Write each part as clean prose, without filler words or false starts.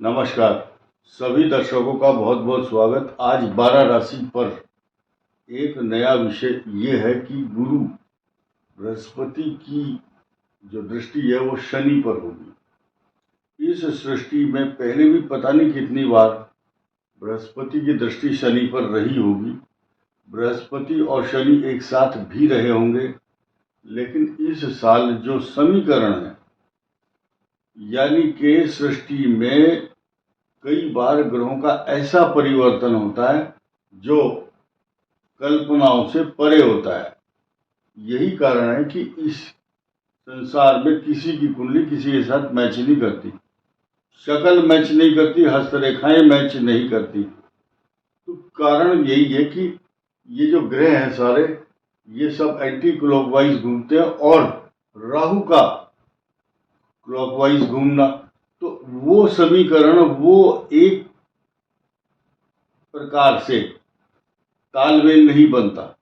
नमस्कार। सभी दर्शकों का बहुत बहुत स्वागत। आज 12 राशि पर एक नया विषय ये है कि गुरु बृहस्पति की जो दृष्टि है वो शनि पर होगी। इस सृष्टि में पहले भी पता नहीं कितनी बार बृहस्पति की दृष्टि शनि पर रही होगी। बृहस्पति और शनि एक साथ भी रहे होंगे, लेकिन इस साल जो समीकरण है, यानी कि सृष्टि में कई बार ग्रहों का ऐसा परिवर्तन होता है जो कल्पनाओं से परे होता है। यही कारण है कि इस संसार में किसी की कुंडली किसी के साथ मैच नहीं करती, शक्ल मैच नहीं करती, हस्तरेखाएं मैच नहीं करती। तो कारण यही है कि ये जो ग्रह हैं सारे, ये सब एंटी क्लॉकवाइज घूमते हैं और राहु का क्लॉकवाइज घूमना, तो वो समीकरण वो एक प्रकार से तालमेल नहीं बनता,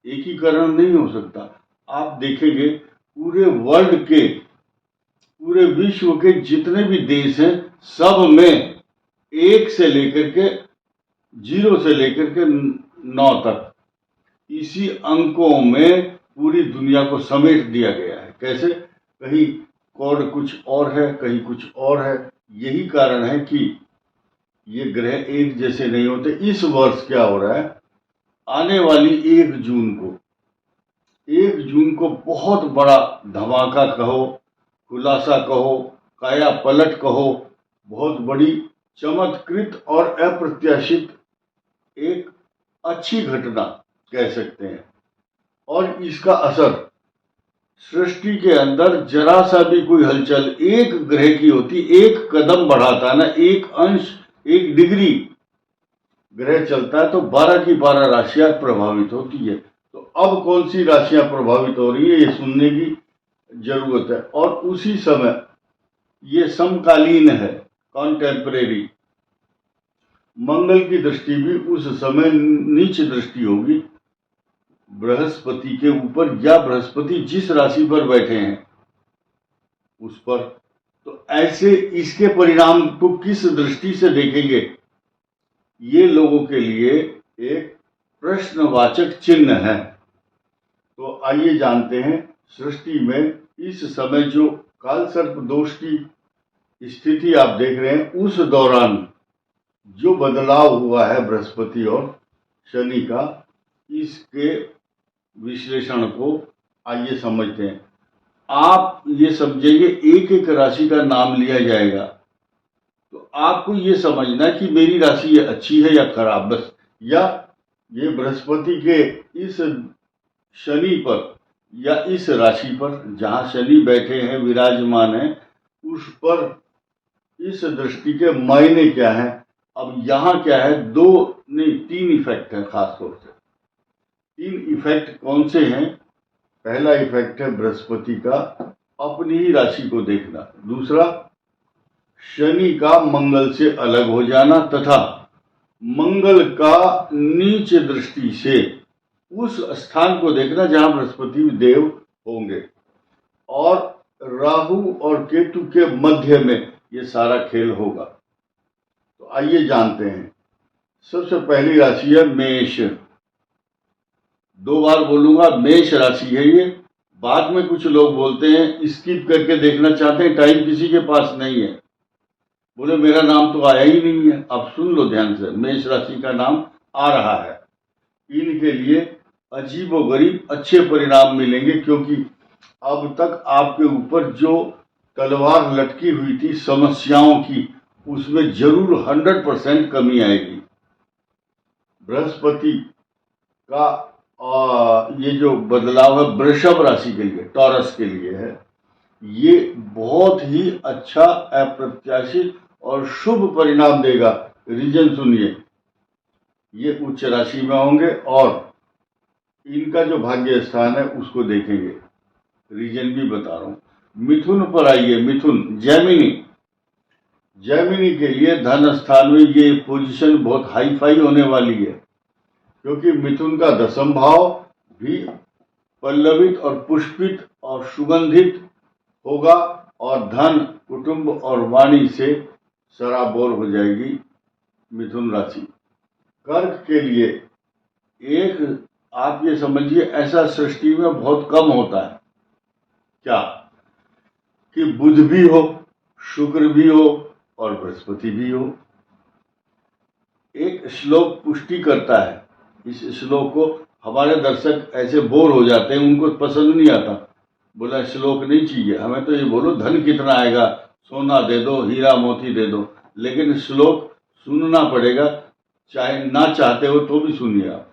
एकीकरण नहीं हो सकता। आप देखेंगे पूरे वर्ल्ड के, पूरे विश्व के जितने भी देश हैं, सब में 1 से लेकर के 0 से लेकर के 9 तक इसी अंकों में पूरी दुनिया को समेट दिया गया है। कैसे? कहीं कोड कुछ और है, कहीं कुछ और है। यही कारण है कि ये ग्रह एक जैसे नहीं होते। इस वर्ष क्या हो रहा है, आने वाली 1 जून को बहुत बड़ा धमाका कहो, खुलासा कहो, काया पलट कहो, बहुत बड़ी चमत्कृत और अप्रत्याशित एक अच्छी घटना कह सकते हैं। और इसका असर सृष्टि के अंदर जरा सा भी कोई हलचल एक ग्रह की होती, एक कदम बढ़ाता है ना, एक अंश, 1 डिग्री ग्रह चलता है तो 12 की 12 राशियां प्रभावित होती है। तो अब कौन सी राशियां प्रभावित हो रही है, ये सुनने की जरूरत है। और उसी समय ये समकालीन है, कॉन्टेम्परेरी। मंगल की दृष्टि भी उस समय नीच दृष्टि होगी बृहस्पति के ऊपर, या बृहस्पति जिस राशि पर बैठे हैं उस पर। तो ऐसे इसके परिणाम को किस दृष्टि से देखेंगे, ये लोगों के लिए एक प्रश्नवाचक चिन्ह है। तो आइए जानते हैं सृष्टि में इस समय जो कालसर्प दोष की स्थिति आप देख रहे हैं, उस दौरान जो बदलाव हुआ है बृहस्पति और शनि का, इसके विश्लेषण को आइए समझते हैं। आप ये समझेंगे, एक एक राशि का नाम लिया जाएगा तो आपको ये समझना कि मेरी राशि ये अच्छी है या खराब, बस। या ये बृहस्पति के इस शनि पर या इस राशि पर जहां शनि बैठे हैं, विराजमान है, उस पर इस दृष्टि के मायने क्या है। अब यहाँ क्या है, 2 नहीं 3 इफेक्ट है खास तौर से। 3 इफेक्ट कौन से हैं? पहला इफेक्ट है बृहस्पति का अपनी ही राशि को देखना, दूसरा शनि का मंगल से अलग हो जाना, तथा मंगल का नीच दृष्टि से उस स्थान को देखना जहां बृहस्पति देव होंगे। और राहु और केतु के मध्य में ये सारा खेल होगा। तो आइए जानते हैं। सबसे पहली राशि है मेष। 2 बार बोलूंगा, मेष राशि है ये। बाद में कुछ लोग बोलते हैं, स्किप करके देखना चाहते हैं, टाइम किसी के पास नहीं है, बोले मेरा नाम तो आया ही नहीं है। अब सुन लो ध्यान से, मेष राशि का नाम आ रहा है। इनके लिए अजीबोगरीब अच्छे परिणाम मिलेंगे, क्योंकि अब तक आपके ऊपर जो तलवार लटकी हुई थी समस्याओं की, उसमें जरूर 100% कमी आएगी। बृहस्पति का ये जो बदलाव है वृषभ राशि के लिए, टॉरस के लिए है, ये बहुत ही अच्छा, अप्रत्याशित और शुभ परिणाम देगा। रीजन सुनिए, ये उच्च राशि में होंगे और इनका जो भाग्य स्थान है उसको देखेंगे। रीजन भी बता रहा हूं। मिथुन पर आइए, मिथुन जैमिनी। जैमिनी के लिए धन स्थान में ये पोजीशन बहुत हाई फाई होने वाली है, क्योंकि मिथुन का 10म भाव भी पल्लवित और पुष्पित और सुगंधित होगा, और धन, कुटुंब और वाणी से सराबोर हो जाएगी मिथुन राशि। कर्क के लिए एक आप ये समझिए, ऐसा सृष्टि में बहुत कम होता है क्या कि बुध भी हो, शुक्र भी हो और बृहस्पति भी हो। एक श्लोक पुष्टि करता है, इस श्लोक को हमारे दर्शक ऐसे बोर हो जाते हैं, उनको पसंद नहीं आता। बोला श्लोक नहीं चाहिए हमें, तो ये बोलो धन कितना आएगा, सोना दे दो, हीरा मोती दे दो, लेकिन श्लोक सुनना पड़ेगा, चाहे ना चाहते हो तो भी सुनिए आप।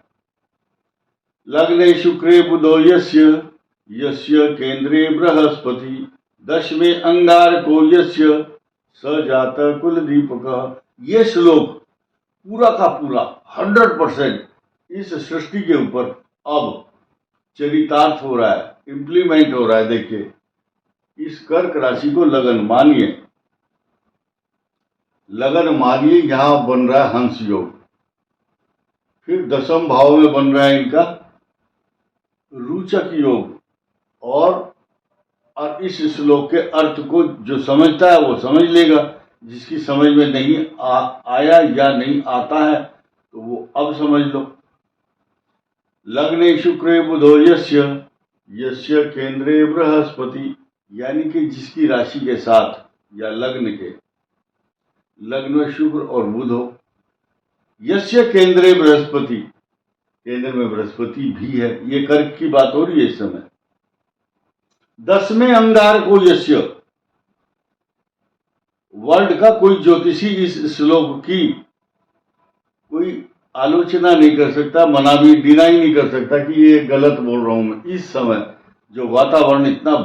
लग्ने शुक्रे बुधो यस्य यस्य केंद्रे बृहस्पति दशमे अंगारको यस्य स जात कुल दीपक। ये श्लोक पूरा का पूरा 100% इस सृष्टि के ऊपर अब चरितार्थ हो रहा है, इम्प्लीमेंट हो रहा है। देखिए, इस कर्क राशि को लगन मानिए, लगन मानिए। यहां बन रहा है हंस योग, फिर दशम भाव में बन रहा है इनका रोचक योग। और इस श्लोक के अर्थ को जो समझता है वो समझ लेगा, जिसकी समझ में नहीं आया या नहीं आता है तो वो अब समझ लो। लग्ने शुक्रे बुधो यस्य यस्य केंद्रे बृहस्पति, यानी कि जिसकी राशि के साथ या लग्न के लग्न में शुक्र और बुध हो, यस्य केंद्रे बृहस्पति, केंद्र में बृहस्पति भी है। ये कर्क की बात हो रही है इस समय। दसवें अंगार को यस्य, वर्ल्ड का कोई ज्योतिषी इस श्लोक की कोई आलोचना नहीं कर सकता, मना भी डिनाई नहीं कर सकता कि ये गलत बोल रहा हूं मैं। इस समय जो वातावरण इतना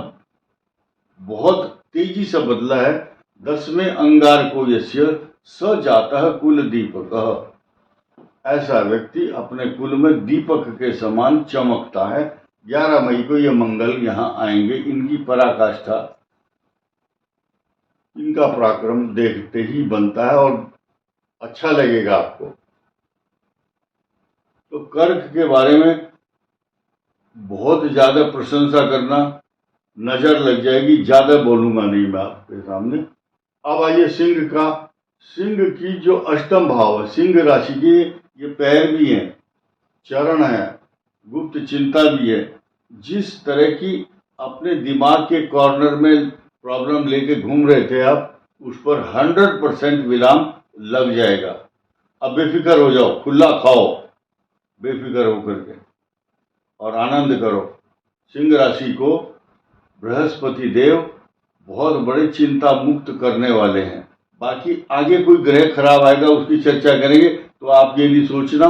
बहुत तेजी से बदला है, दसवें अंगार को यस्य स जातः कुल दीपक, ऐसा व्यक्ति अपने कुल में दीपक के समान चमकता है। 11 मई को ये मंगल यहाँ आएंगे, इनकी पराकाष्ठा, इनका पराक्रम देखते ही बनता है और अच्छा लगेगा आपको। तो कर्क के बारे में बहुत ज्यादा प्रशंसा करना, नजर लग जाएगी, ज्यादा बोलूंगा नहीं मैं आपके सामने। अब आइए सिंह का। सिंह की जो अष्टम भाव है, सिंह राशि की, ये पैर भी हैं, चरण है, गुप्त चिंता भी है। जिस तरह की अपने दिमाग के कॉर्नर में प्रॉब्लम लेके घूम रहे थे आप, उस पर 100% विराम लग जाएगा। अब बेफिक्र हो जाओ, खुला खाओ बेफिक्र होकर के और आनंद करो। सिंह राशि को बृहस्पति देव बहुत बड़े चिंता मुक्त करने वाले हैं। बाकी आगे कोई ग्रह खराब आएगा उसकी चर्चा करेंगे, तो आप ये नहीं सोचना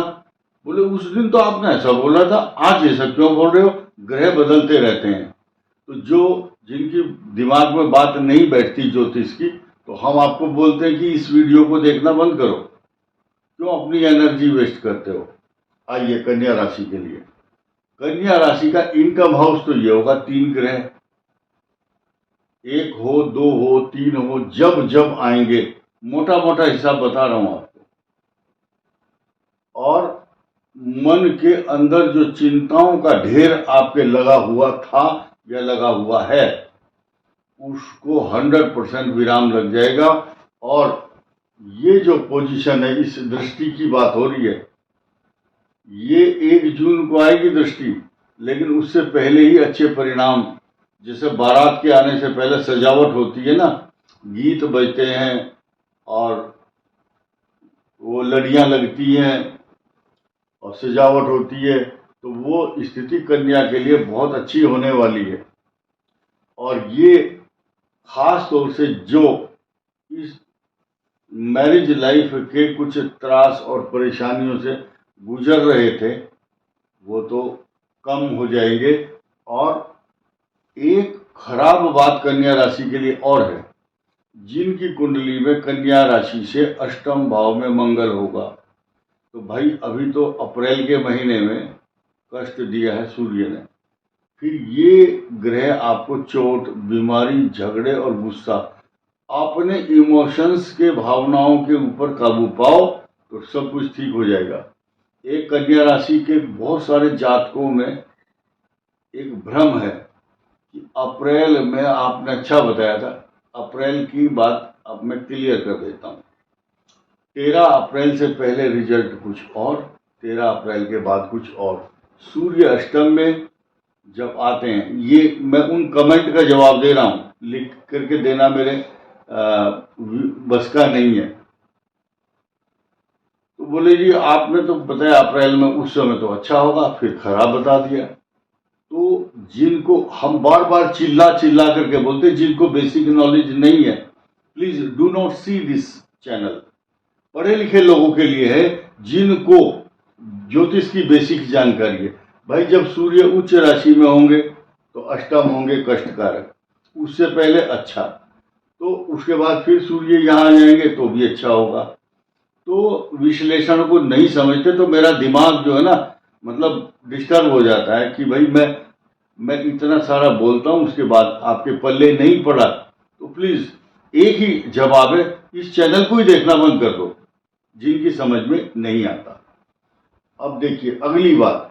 बोले उस दिन तो आपने ऐसा बोला था, आज ऐसा क्यों बोल रहे हो। ग्रह बदलते रहते हैं, तो जो जिनकी दिमाग में बात नहीं बैठती ज्योतिष की, तो हम आपको बोलते हैं कि इस वीडियो को देखना बंद करो, क्यों अपनी एनर्जी वेस्ट करते हो। आइए कन्या राशि के लिए। कन्या राशि का इनकम हाउस तो ये होगा 3 ग्रह, 1 हो, 2 हो, 3 हो, जब जब आएंगे, मोटा मोटा हिसाब बता रहा हूं आपको। और मन के अंदर जो चिंताओं का ढेर आपके लगा हुआ था या लगा हुआ है, उसको 100% विराम लग जाएगा। और ये जो पोजीशन है, इस दृष्टि की बात हो रही है, ये 1 जून को आएगी दृष्टि, लेकिन उससे पहले ही अच्छे परिणाम, जैसे बारात के आने से पहले सजावट होती है ना, गीत बजते हैं और वो लड़ियां लगती हैं और सजावट होती है, तो वो स्थिति कन्या के लिए बहुत अच्छी होने वाली है। और ये खास तौर से जो इस मैरिज लाइफ के कुछ त्रास और परेशानियों से गुजर रहे थे, वो तो कम हो जाएंगे। और एक खराब बात कन्या राशि के लिए और है, जिनकी कुंडली में कन्या राशि से अष्टम भाव में मंगल होगा, तो भाई अभी तो अप्रैल के महीने में कष्ट दिया है सूर्य ने, फिर ये ग्रह आपको चोट, बीमारी, झगड़े और गुस्सा, अपने इमोशंस के भावनाओं के ऊपर काबू पाओ तो सब कुछ ठीक हो जाएगा। एक कन्या राशि के बहुत सारे जातकों में एक भ्रम है कि अप्रैल में, आपने अच्छा बताया था, अप्रैल की बात अब मैं क्लियर कर देता हूँ। 13 अप्रैल से पहले रिजल्ट कुछ और, 13 अप्रैल के बाद कुछ और। सूर्य अष्टम में जब आते हैं, ये मैं उन कमेंट का जवाब दे रहा हूँ, लिख करके देना मेरे बस का नहीं है। तो बोले जी आपने तो बताया अप्रैल में, उस समय तो अच्छा होगा, फिर खराब बता दिया। तो जिनको हम बार बार चिल्ला चिल्ला करके बोलते, जिनको बेसिक नॉलेज नहीं है, please do not see this channel. पढ़े लिखे लोगों के लिए है, जिनको ज्योतिष की बेसिक जानकारी है। भाई जब सूर्य उच्च राशि में होंगे तो अष्टम होंगे कष्टकारक, उससे पहले अच्छा, तो उसके बाद फिर सूर्य यहाँ आ जाएंगे तो भी अच्छा होगा। तो विश्लेषण को नहीं समझते तो मेरा दिमाग जो है ना, मतलब डिस्टर्ब हो जाता है कि भाई मैं इतना सारा बोलता हूँ, उसके बाद आपके पल्ले नहीं पड़ा। तो प्लीज एक ही जवाब है, इस चैनल को ही देखना बंद कर दो, जिनकी समझ में नहीं आता। अब देखिए अगली बात,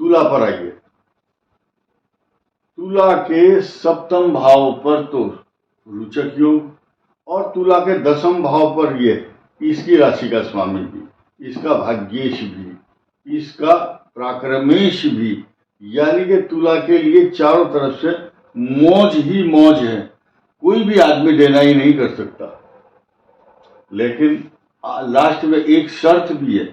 तुला पर आइए। तुला के सप्तम भाव पर तो रुचक योग, और तुला के दसम भाव पर ये इसकी राशि का स्वामी भी, इसका भाग्येश भी, इसका पराक्रमेश भी, यानी कि तुला के लिए चारों तरफ से मौज ही मौज है, कोई भी आदमी देना ही नहीं कर सकता। लेकिन लास्ट में एक शर्त भी है,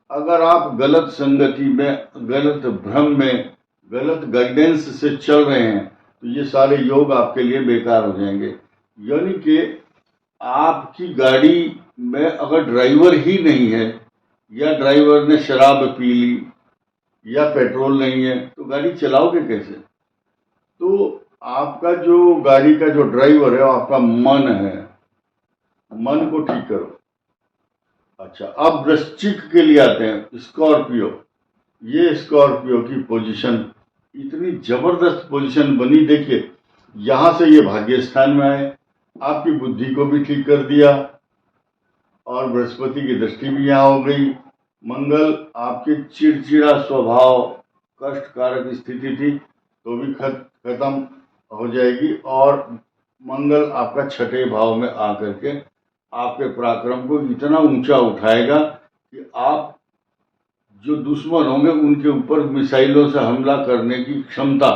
अगर आप गलत संगति में, गलत भ्रम में, गलत गाइडेंस से चल रहे हैं तो ये सारे योग आपके लिए बेकार हो जाएंगे। यानी कि आपकी गाड़ी में अगर ड्राइवर ही नहीं है, या ड्राइवर ने शराब पी ली, या पेट्रोल नहीं है, तो गाड़ी चलाओगे कैसे? तो आपका जो गाड़ी का जो ड्राइवर है वो आपका मन है, मन को ठीक करो। अच्छा, अब वृश्चिक के लिए आते हैं, स्कॉर्पियो। ये स्कॉर्पियो की पोजीशन इतनी जबरदस्त पोजीशन बनी, देखिए यहां से ये भाग्य स्थान में आए, आपकी बुद्धि को भी ठीक कर दिया, और बृहस्पति की दृष्टि भी यहाँ हो गई। मंगल आपके चिड़चिड़ा स्वभाव, कष्टकारक स्थिति थी तो भी खत्म हो जाएगी, और मंगल आपका छठे भाव में आकर के आपके पराक्रम को इतना ऊंचा उठाएगा कि आप जो दुश्मन होंगे उनके ऊपर मिसाइलों से हमला करने की क्षमता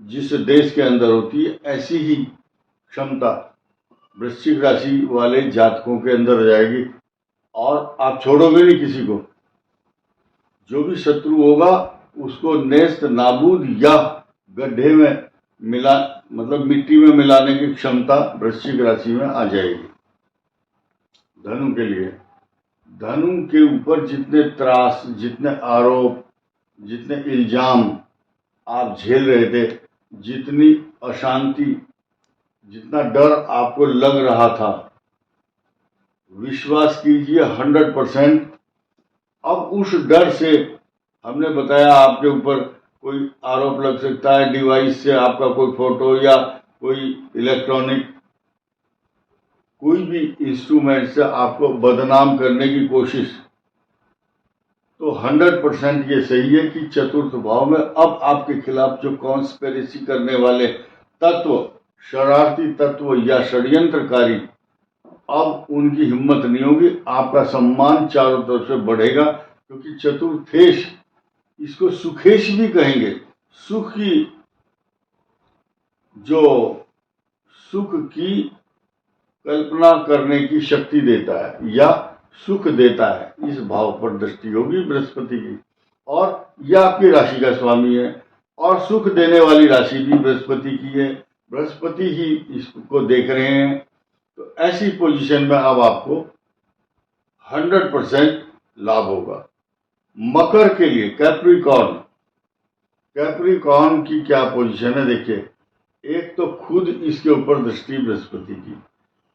जिस देश के अंदर होती है, ऐसी ही क्षमता वृश्चिक राशि वाले जातकों के अंदर आ जाएगी, और आप छोड़ोगे नहीं किसी को। जो भी शत्रु होगा उसको नेस्त नाबूद या गड्ढे में मिला, मतलब मिट्टी में मिलाने की क्षमता वृश्चिक राशि में आ जाएगी। धनु के लिए, धनु के ऊपर जितने त्रास, जितने आरोप, जितने इल्जाम आप झेल रहे थे, जितनी अशांति, जितना डर आपको लग रहा था, विश्वास कीजिए 100%। अब उस डर से, हमने बताया आपके ऊपर कोई आरोप लग सकता है डिवाइस से, आपका कोई फोटो या कोई इलेक्ट्रॉनिक कोई भी इंस्ट्रूमेंट से आपको बदनाम करने की कोशिश, तो 100% ये सही है कि चतुर्थ भाव में अब आपके खिलाफ जो कॉन्स्पिरेसी करने वाले तत्व, शरारती तत्व या षड्यंत्रकारी, अब उनकी हिम्मत नहीं होगी। आपका सम्मान चारों तरफ से बढ़ेगा, क्योंकि चतुर्थेश, इसको सुखेश भी कहेंगे, सुख की, जो सुख की कल्पना करने की शक्ति देता है या सुख देता है, इस भाव पर दृष्टि होगी बृहस्पति की, और यह आपकी राशि का स्वामी है, और सुख देने वाली राशि भी बृहस्पति की है, बृहस्पति ही इसको देख रहे हैं। तो ऐसी पोजीशन में अब आपको 100% लाभ होगा। मकर के लिए, कैप्रिकॉर्न, कैप्रिकॉर्न की क्या पोजीशन है देखिए। एक तो खुद इसके ऊपर दृष्टि बृहस्पति की,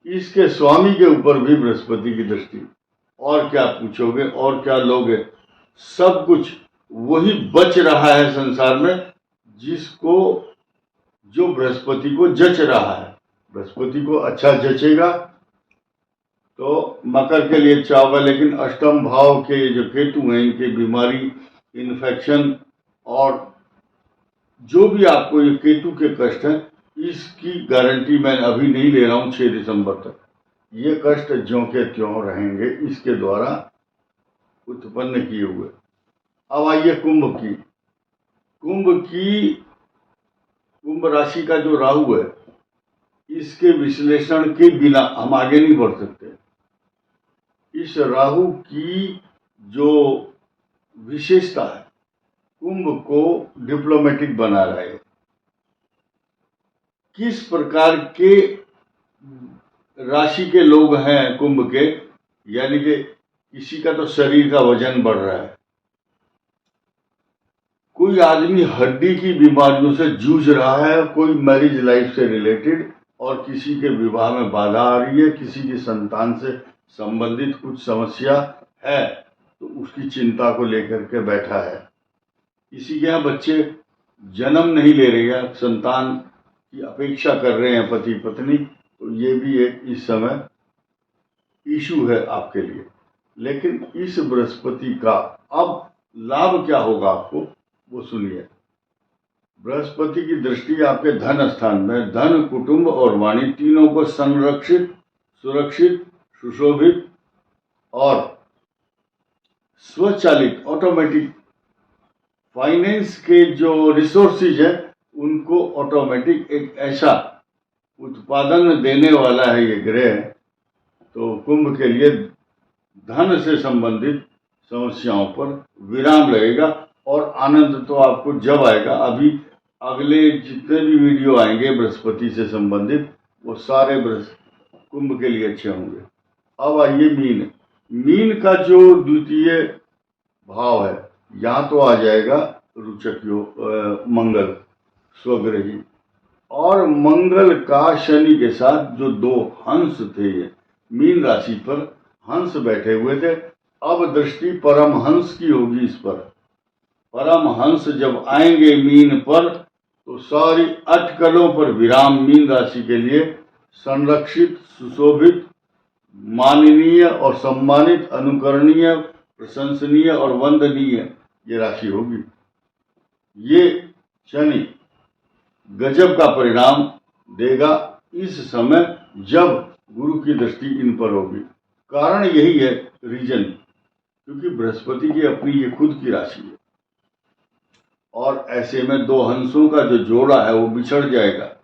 इसके स्वामी के ऊपर भी बृहस्पति की दृष्टि, और क्या पूछोगे और क्या लोगे, सब कुछ वही बच रहा है संसार में जिसको, जो बृहस्पति को जच रहा है। बृहस्पति को अच्छा जचेगा तो मकर के लिए अच्छा होगा। लेकिन अष्टम भाव के जो केतु हैं, इनके बीमारी, इन्फेक्शन, और जो भी आपको ये केतु के कष्ट हैं, इसकी गारंटी मैं अभी नहीं ले रहा हूं 6 दिसंबर तक। ये कष्ट ज्यों के त्यों रहेंगे, इसके द्वारा उत्पन्न किए हुए। अब आइए कुंभ राशि का जो राहु है, इसके विश्लेषण के बिना हम आगे नहीं बढ़ सकते। इस राहु की जो विशेषता है, कुंभ को डिप्लोमेटिक बना रहा है। किस प्रकार के राशि के लोग हैं कुंभ के, यानी कि किसी का तो शरीर का वजन बढ़ रहा है, कोई आदमी हड्डी की बीमारियों से जूझ रहा है, कोई मैरिज लाइफ से रिलेटेड, और किसी के विवाह में बाधा आ रही है, किसी की संतान से संबंधित कुछ समस्या है तो उसकी चिंता को लेकर के बैठा है। किसी के यहाँ बच्चे जन्म नहीं ले रहे हैं, संतान की अपेक्षा कर रहे हैं पति पत्नी, तो ये भी एक इस समय इशू है आपके लिए। लेकिन इस बृहस्पति का अब लाभ क्या होगा आपको, वो सुनिए। बृहस्पति की दृष्टि आपके धन स्थान में धन, कुटुंब और वाणी तीनों को संरक्षित, सुरक्षित, सुशोभित और स्वचालित ऑटोमेटिक फाइनेंस के जो रिसोर्सेज है उनको ऑटोमेटिक एक ऐसा उत्पादन देने वाला है ये ग्रह। तो कुंभ के लिए धन से संबंधित समस्याओं पर विराम लगेगा और आनंद तो आपको जब आएगा। अभी अगले जितने भी वीडियो आएंगे बृहस्पति से संबंधित, वो सारे कुंभ के लिए अच्छे होंगे। अब आइए मीन का जो द्वितीय भाव है, यहाँ तो आ जाएगा रुचक योग, मंगल स्वग्रही, और मंगल का शनि के साथ जो दो हंस थे, ये मीन राशि पर हंस बैठे हुए थे। अब दृष्टि परमहंस की होगी इस पर। परमहंस जब आएंगे मीन पर तो सारी अटकलों पर विराम मीन राशि के लिए संरक्षित, सुशोभित, माननीय और सम्मानित, अनुकरणीय, प्रशंसनीय और वंदनीय ये राशि होगी। ये शनि गजब का परिणाम देगा इस समय जब गुरु की दृष्टि इन पर होगी। कारण यही है, रीजन, क्योंकि बृहस्पति की अपनी ये खुद की राशि है और ऐसे में दो हंसों का जो जोड़ा है वो बिछड़ जाएगा,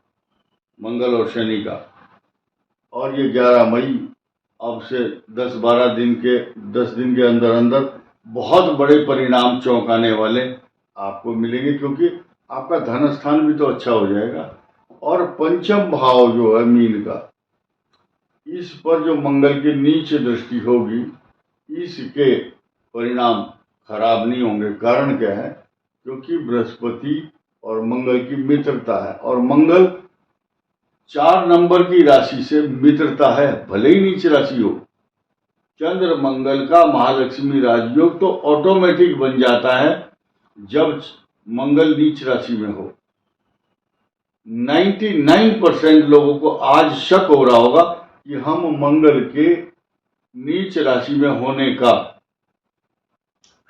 मंगल और शनि का। और ये 11 मई अब से 10 दिन के अंदर अंदर बहुत बड़े परिणाम चौंकाने वाले आपको मिलेंगे, क्योंकि आपका धन स्थान भी तो अच्छा हो जाएगा। और पंचम भाव जो है मीन का, इस पर जो मंगल की नीच दृष्टि होगी, इसके परिणाम खराब नहीं होंगे। कारण क्या है, क्योंकि बृहस्पति और मंगल की मित्रता है और मंगल 4 नंबर की राशि से मित्रता है, भले ही नीच राशि हो। चंद्र मंगल का महालक्ष्मी राजयोग तो ऑटोमेटिक बन जाता है जब मंगल नीच राशि में हो। 99% लोगों को आज शक हो रहा होगा कि हम मंगल के नीच राशि में होने का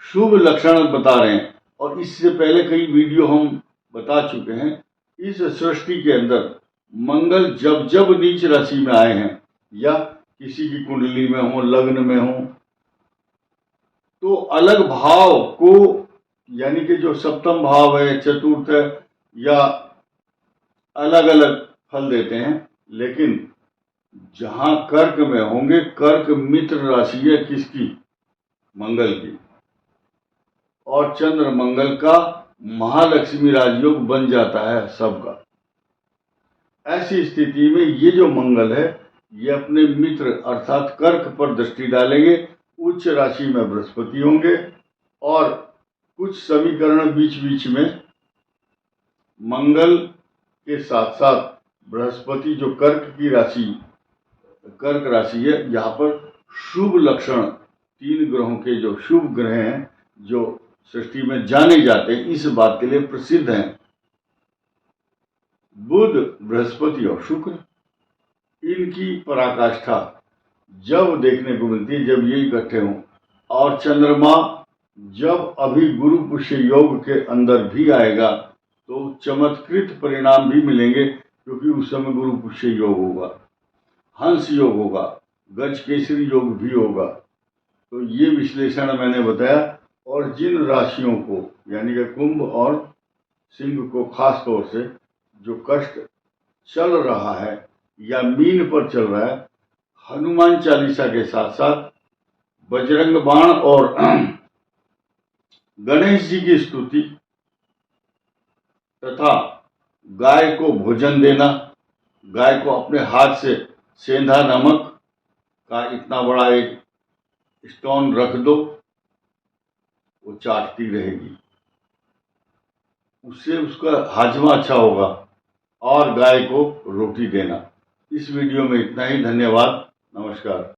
शुभ लक्षण बता रहे हैं, और इससे पहले कई वीडियो हम बता चुके हैं। इस सृष्टि के अंदर मंगल जब जब नीच राशि में आए हैं या किसी की कुंडली में हो, लग्न में हो, तो अलग भाव को, यानी कि जो सप्तम भाव है, चतुर्थ है, या अलग अलग फल देते हैं। लेकिन जहां कर्क में होंगे, कर्क मित्र राशि है किसकी, मंगल की, और चंद्र मंगल का महालक्ष्मी राजयोग बन जाता है सबका। ऐसी स्थिति में ये जो मंगल है ये अपने मित्र अर्थात कर्क पर दृष्टि डालेंगे। उच्च राशि में बृहस्पति होंगे और कुछ समीकरण बीच बीच में मंगल के साथ साथ बृहस्पति जो कर्क राशि है, यहाँ पर शुभ लक्षण 3 ग्रहों के जो शुभ ग्रह हैं, जो सृष्टि में जाने जाते हैं, इस बात के लिए प्रसिद्ध हैं, बुध, बृहस्पति और शुक्र। इनकी पराकाष्ठा जब देखने को मिलती है जब ये इकट्ठे हों, और चंद्रमा जब अभी गुरु पुष्य योग के अंदर भी आएगा तो चमत्कृत परिणाम भी मिलेंगे। क्योंकि उस समय गुरु पुष्य योग होगा, हंस योग होगा, गज केसरी योग भी होगा। तो ये विश्लेषण मैंने बताया। और जिन राशियों को यानी कि कुंभ और सिंह को खास तौर से जो कष्ट चल रहा है या मीन पर चल रहा है, हनुमान चालीसा के साथ साथ बजरंग बाण और गणेश जी की स्तुति तथा गाय को भोजन देना, गाय को अपने हाथ से सेंधा नमक का इतना बड़ा एक स्टोन रख दो, वो चाटती रहेगी, उससे उसका हाजमा अच्छा होगा। और गाय को रोटी देना। इस वीडियो में इतना ही। धन्यवाद, नमस्कार।